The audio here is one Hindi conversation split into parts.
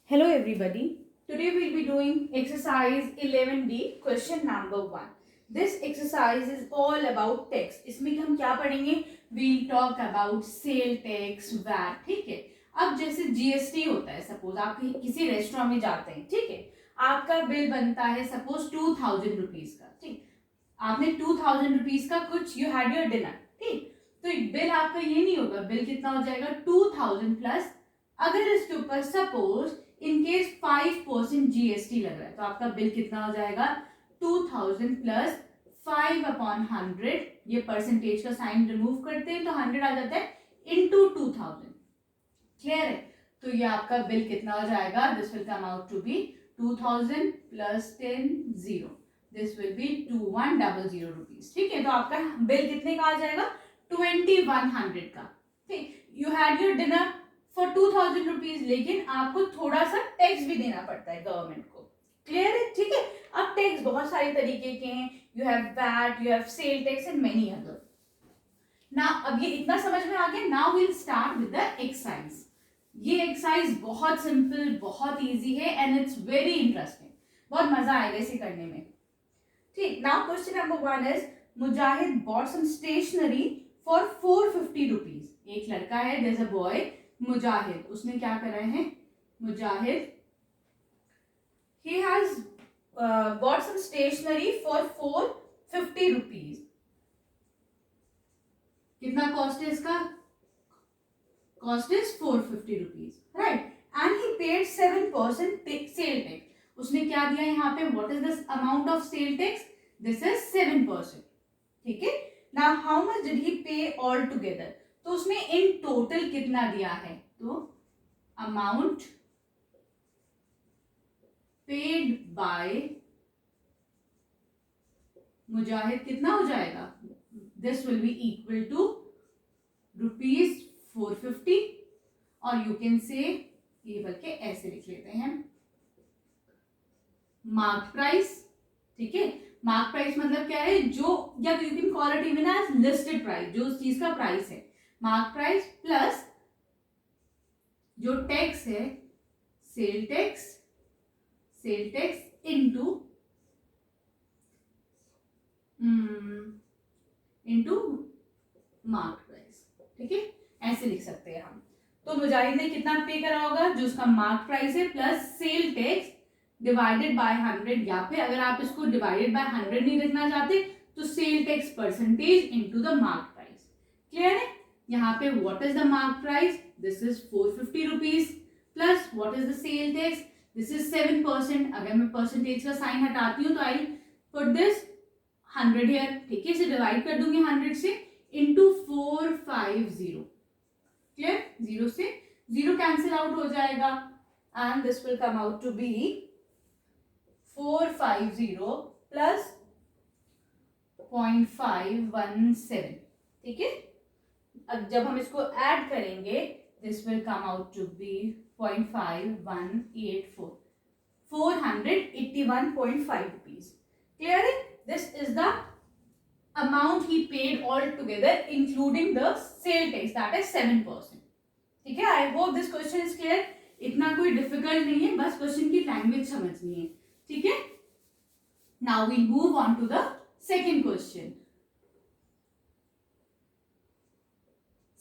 Hello everybody. Today we'll be doing exercise 11D question number 1. This exercise is all about tax. इसमें हम क्या पढ़ेंगे? We'll talk about sale tax, VAT. ठीक है. अब जैसे GST होता है, सपोज आप किसी रेस्टोरेंट में जाते हैं, ठीक है, आपका बिल बनता है सपोज 2000 रुपीज का, ठीक, आपने 2000 रुपीज का कुछ यू हैड योर डिनर, ठीक, तो बिल आपका ये नहीं होगा, बिल कितना हो जाएगा 2000 प्लस, अगर इसके ऊपर सपोज इनकेस 5% जीएसटी लग रहा है तो आपका बिल कितना हो जाएगा 2000 प्लस 5/100, ये परसेंटेज का साइन रिमूव करते हैं तो 100 आ जाता है इनटू 2000. क्लियर है? तो ये आपका बिल कितना हो जाएगा, this will come out to be 2000 plus 10 0, this will be 2100 rupees. ठीक है, तो आपका बिल कितने का आ जाएगा 2100 का. ठीक, you had your dinner for 2000 rupees, लेकिन आपको थोड़ा सा टैक्स भी देना पड़ता है गवर्नमेंट को. क्लियर है? ठीक है. अब टैक्स बहुत सारे तरीके के हैं, you have VAT, you have sale tax and many other. ना अब ये इतना समझ में आ गया. Now will start with the exercise. ये एक्सरसाइज बहुत सिंपल, बहुत इजी है एंड इट्स वेरी इंटरेस्टिंग. बहुत मजा आएगा इसे करने में. ठीक, now question number 1 is Mujahid bought some stationery for 450 rupees. एक लड़का है, there is a boy Mujahid, उसने क्या करा है, मुजाहिद he has bought some stationery for 450 rupees. कितना कॉस्ट है इसका? Cost is 450 rupees, right, and he paid 7% sale tax. उसने क्या दिया यहाँ पे, what is this amount of sale tax, this is 7%. ठीक है. Now how much did he पे ऑल टुगेदर, तो उसने इन टोटल कितना दिया है, तो अमाउंट पेड बाय मुजाहिद कितना हो जाएगा, this will be equal to rupees 450, और यू कैन से ये बल्कि ऐसे लिख लेते हैं, मार्क प्राइस. ठीक है, मार्क प्राइस मतलब क्या है, जो, या you can call it even as listed price, जो उस चीज का प्राइस है, मार्क प्राइस प्लस जो टैक्स है sale tax, sale tax into mark price. ठीक है, ऐसे लिख सकते हैं हम. तो मुजाहिद ने कितना पे करा होगा, जो उसका मार्क प्राइस है plus sale tax divided by 100, या फिर अगर आप इसको डिवाइडेड बाय 100 नहीं लिखना चाहते तो sale tax percentage into the mark price. Clear है? यहाँ पे what is the mark price, this is 450 rupees, plus what is the sale tax, this is 7%. अगर मैं परसेंटेज का साइन हटाती हूँ तो आई पुट दिस 100 हियर. ठीक है, इसे डिवाइड कर दूंगी 100 से इनटू 450. क्लियर? 0 से 0 कैंसिल आउट हो जाएगा and this will come out to be 450 plus 0.517. ठीक है, अब जब हम इसको ऐड करेंगे this will come out to be 0.5184, 481.5 rupees. Clear है? This is the amount he paid all together including the sale tax, that is 7%. ठीक है, I hope this question is clear. इतना कोई डिफिकल्ट नहीं है, बस क्वेश्चन की लैंग्वेज समझनी है. ठीक है, now we'll move on to the second question.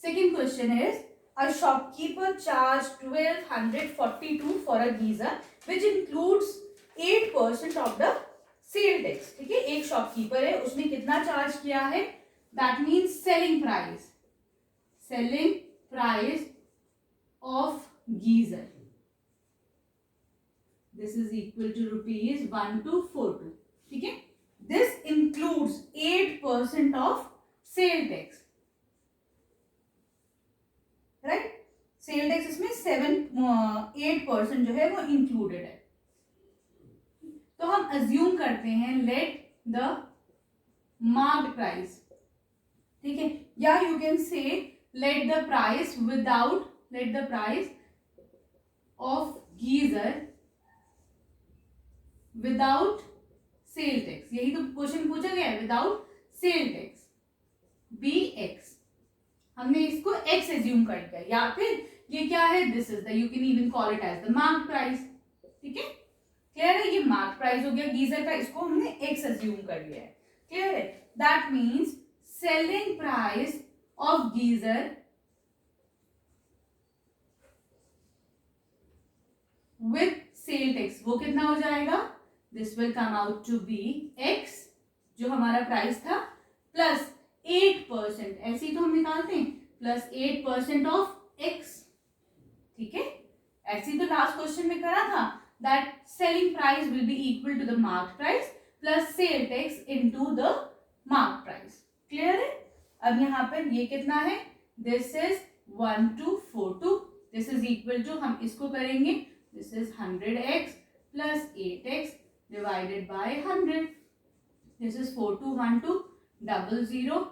Second question is, a shopkeeper charged 1242 for a geyser which includes 8% of the sale tax. ठीक है, एक शॉपकीपर है, उसने कितना चार्ज किया है, that means selling price, selling price of geyser, this is equal to rupees 1242. ठीक है, this includes 8% of sale tax, right. Sale tax इसमें 8% जो है वो इंक्लूडेड है. तो हम अज्यूम करते हैं लेट द मार्क्ड प्राइस. ठीक है, या you can say let the price without, let the price of geyser without sale tax. यही तो क्वेश्चन पूछा गया है, without sale tax, be x. हमने इसको x एज्यूम कर लिया, या फिर ये क्या है, this is the, you can even call it as the mark price. ठीक है, क्लियर है, ये मार्क प्राइस हो गया गीजर का, इसको हमने एक्स अज्यूम कर लिया है। क्लियर है, that means selling price of geyser with sale tax, वो कितना हो जाएगा, this will come out to be x, जो हमारा प्राइस था, प्लस 8%, ऐसे ही तो हम निकालते हैं, प्लस 8% ऑफ एक्स। ठीक है, ऐसे ही तो लास्ट क्वेश्चन में करा था, that selling price will be equal to the mark price plus sale tax into the mark price. Clear है, अब यहाँ पर ये कितना है, this is 1242, this is equal to, हम इसको करेंगे, this is 100x plus 8x divided by 100, this is 421200,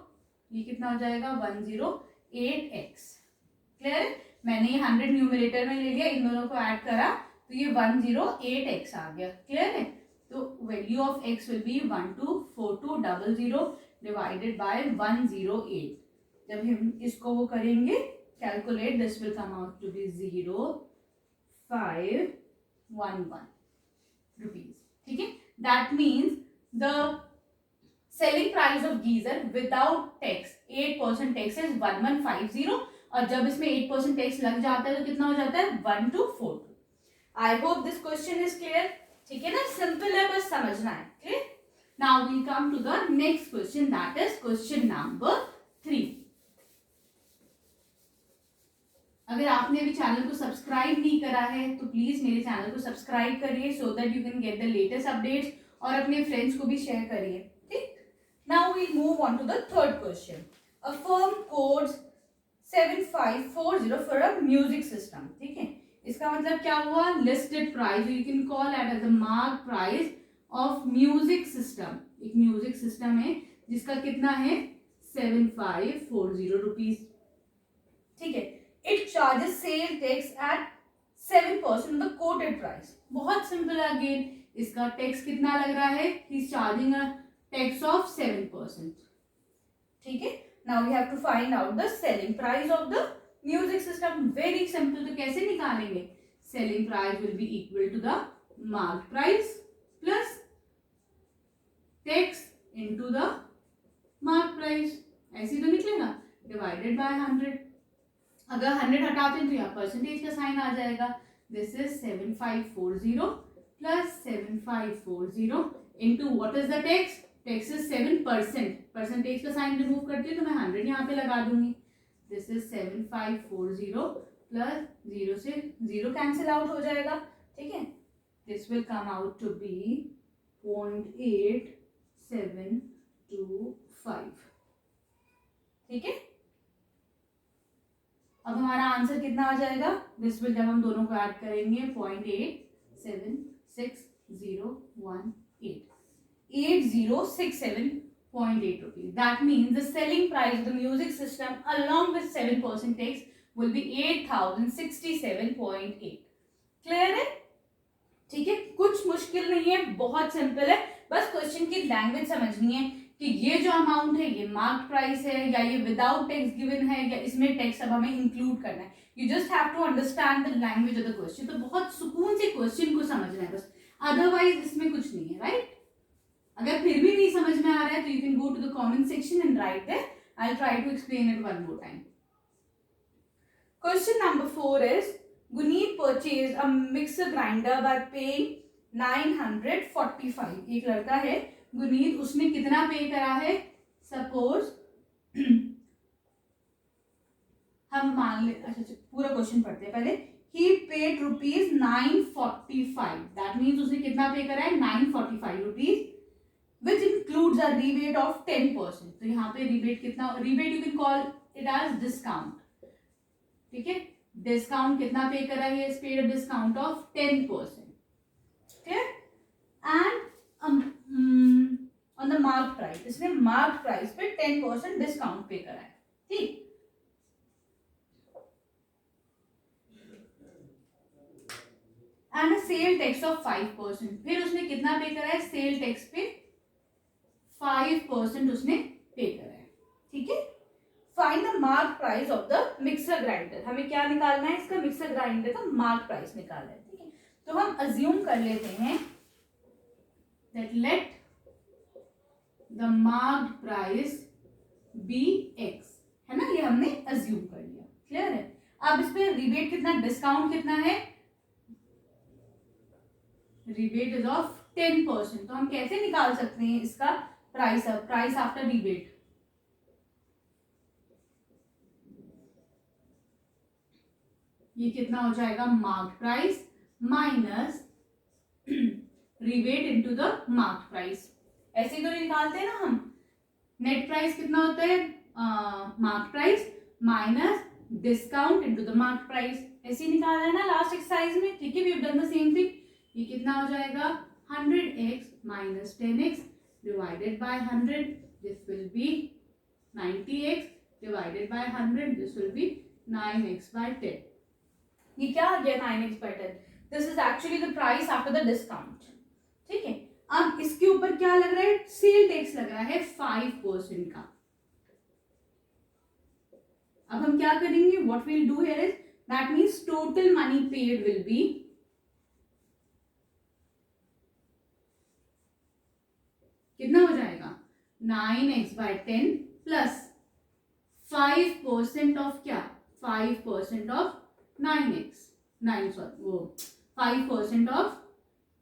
ये कितना हो जाएगा 108x। क्लियर, मैंने ये 100 न्यूमरेटर में ले लिया, इन दोनों को ऐड करा तो ये 108x आ गया। क्लियर है, तो value of x will be 124200 divided by 108। जब हम इसको वो करेंगे calculate, this will come out to be 0511 rupees. ठीक है, that means the selling price of geyser without tax 8% tax is 1150, और जब इसमें 8% टैक्स लग जाता है तो कितना हो जाता है 1242। I hope this question is clear. ठीक है ना, सिंपल है, बस समझना है। Clear, now we come to the next question, that is question number 3। अगर आपने अभी चैनल को सब्सक्राइब नहीं करा है तो प्लीज मेरे चैनल को सब्सक्राइब करिए, so that you can get the latest updates, और अपने फ्रेंड्स को भी शेयर करिए। ठीक, now we move on to the third question. A firm quotes 7540 for a music system. ठीक है, इसका मतलब क्या हुआ, listed price, you can call it as the mark price of music system. एक म्यूजिक सिस्टम है जिसका कितना है 7540 रुपीज। ठीक है, it charges sale tax at 7% of the quoted price. बहुत सिंपल है, अगेन इसका टैक्स कितना लग रहा है, he is charging a tax of 7%। ठीक है, now we have to find out the selling price of the music system. Very simple, तो कैसे निकालेंगे, selling price will be equal to the mark price plus tax into the mark price, ऐसे तो निकलेगा, डिवाइडेड बाय 100। अगर 100 हटाते हैं तो यहाँ परसेंटेज का साइन आ जाएगा, this is 7540 plus 7540 into what is the tax, tax is 7%, percentage का साइन रिमूव करती हूँ तो मैं 100 यहाँ पे लगा दूंगी, दिस इज 7540 प्लस 0 से 0 कैंसिल आउट हो जाएगा। ठीक है, this will come out to be 0.8725। ठीक है, अब हमारा आंसर कितना आ जाएगा, दिस विल, जब हम दोनों को ऐड करेंगे 0.87601 8067.8 rupees. That means the selling price of the music system along with 7% tax will be 8067.8. Clear है, ठीक है, कुछ मुश्किल नहीं है, बहुत सिंपल है, बस क्वेश्चन की लैंग्वेज समझनी है कि ये जो अमाउंट है ये मार्क प्राइस है या ये विदाउट टैक्स गिवन है या इसमें टैक्स अब हमें इंक्लूड करना है। You just have to understand the language of the question. तो बहुत सुकून से क्वेश्चन को समझना है बस, अदरवाइज इसमें कुछ नहीं है, राइट। अगर फिर भी नहीं समझ में आ रहा है तो you can go to the comment section and write there, I will try to explain it one more time. Question number 4 is Guneet purchased a mixer grinder by paying 945। एक लड़का है गुनीत, उसने कितना पे करा है, सपोज हम मान ले, अच्छा पूरा क्वेश्चन पढ़ते हैं पहले। He paid rupees 945, that means उसने कितना पे करा है 945 rupees, which includes a rebate of 10%। तो यहाँ पे रिबेट कितना, rebate you can call it as discount. ठीक है, डिस्काउंट कितना पे करा है, paid a discount of 10%। Clear, and on the mark price, इसने मार्क प्राइस पे 10% डिस्काउंट पे करा है। ठीक, एंड सेल टैक्स ऑफ 5%। फिर उसने कितना पे करा है, सेल टैक्स पे 5% उसने पे करा है। ठीक है, find the mark price of the mixer grinder. हमें क्या निकालना है, इसका मिक्सर ग्राइंडर का मार्क प्राइस निकालना है, ठीक है। तो हम अज्यूम कर लेते हैं that let the mark price be x, है ना, ये हमने अज्यूम कर लिया, क्लियर है। अब इस पे रिबेट कितना, डिस्काउंट कितना है, रिबेट इज ऑफ 10%। तो हम कैसे निकाल सकते हैं इसका प्राइस, प्राइस आफ्टर रिबेट। ये कितना हो जाएगा, mark price minus rebate into the mark price. ऐसे ही तो निकालते हैं ना हम। नेट प्राइस कितना होता है, mark price minus discount into the mark price. ऐसे ही निकाला है ना लास्ट एक्सरसाइज में, ठीक है। We have done the same thing. ये कितना हो जाएगा, 100x minus 10x divided by 100, this will be 90x divided by 100, this will be 9x by 10। ये क्या आ गया 9x by 10, this is actually the price after the discount, ठीक है। अब इसके ऊपर क्या लग रहा है, सेल टैक्स लग रहा है 5% का। अब हम क्या करेंगे, what will do here is that means total money paid will be कितना हो जाएगा, 9x बाय 10 प्लस 5% ऑफ क्या, 5% of 9x, 5% of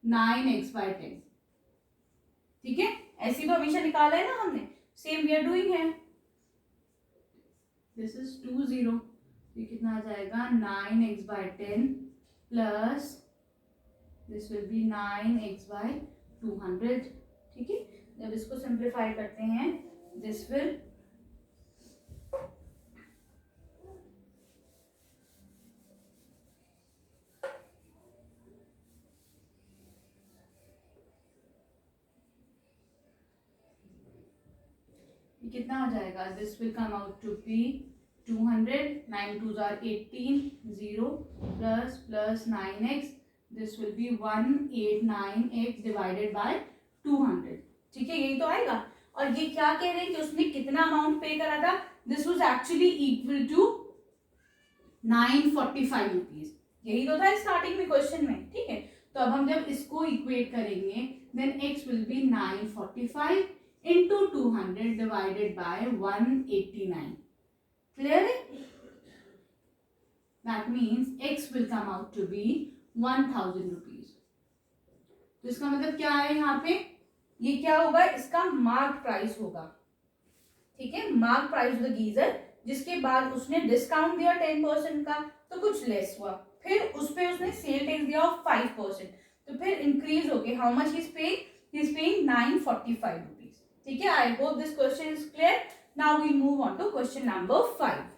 9x by 10, ठीक है। ऐसी तो हमेशा निकाला है ना हमने, सेम वी आर डूइंग है। दिस इज 20, ये कितना आ जाएगा, 9x by 10 plus this will be 9x by 200, ठीक है। जब इसको सिंप्लीफाई करते हैं, दिस विल कितना हो जाएगा, this will come out to be 200, 9 2s are 18, 0 plus 9x, this will be 189x divided by 200, ठीक है। यही तो आएगा। और ये क्या कह रहे हैं कि उसने कितना अमाउंट पे करा था, this was actually equal to 945 rupees. यही तो था स्टार्टिंग में क्वेश्चन में, ठीक है। तो अब हम जब इसको इक्वेट करेंगे, then x will be 945 into 200 divided by 189, clear है। that means x will come out to be 1000 rupees। तो इसका मतलब क्या है, यहाँ पे ये क्या होगा, इसका मार्क प्राइस होगा, ठीक है। Mark price of the geyser, जिसके बाद उसने डिस्काउंट दिया 10% का, तो कुछ लेस हुआ, फिर उस पे उसने सेल टैक्स दिया 5%, तो फिर इंक्रीज हो गया। How much is paying 945 rupees, ठीक है। I hope this question is clear. Now we move on to question number 5।